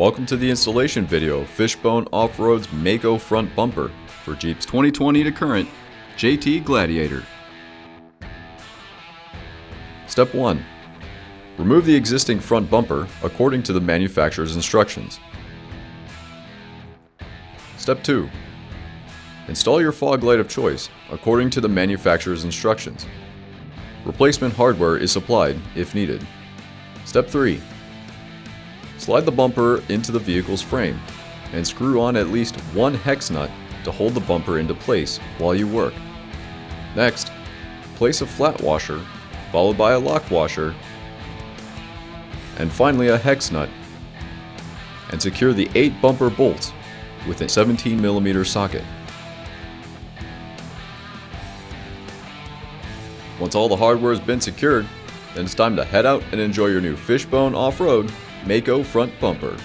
Welcome to the installation video of Fishbone Offroad's Mako front bumper for Jeep's 2020 to current JT Gladiator. Step 1. Remove the existing front bumper according to the manufacturer's instructions. Step 2. Install your fog light of choice according to the manufacturer's instructions. Replacement hardware is supplied if needed. Step 3. Slide the bumper into the vehicle's frame and screw on at least one hex nut to hold the bumper into place while you work. Next, place a flat washer, followed by a lock washer, and finally a hex nut, and secure the 8 bumper bolts with a 17mm socket. Once all the hardware has been secured, then it's time to head out and enjoy your new Fishbone Off-Road Mako front bumper.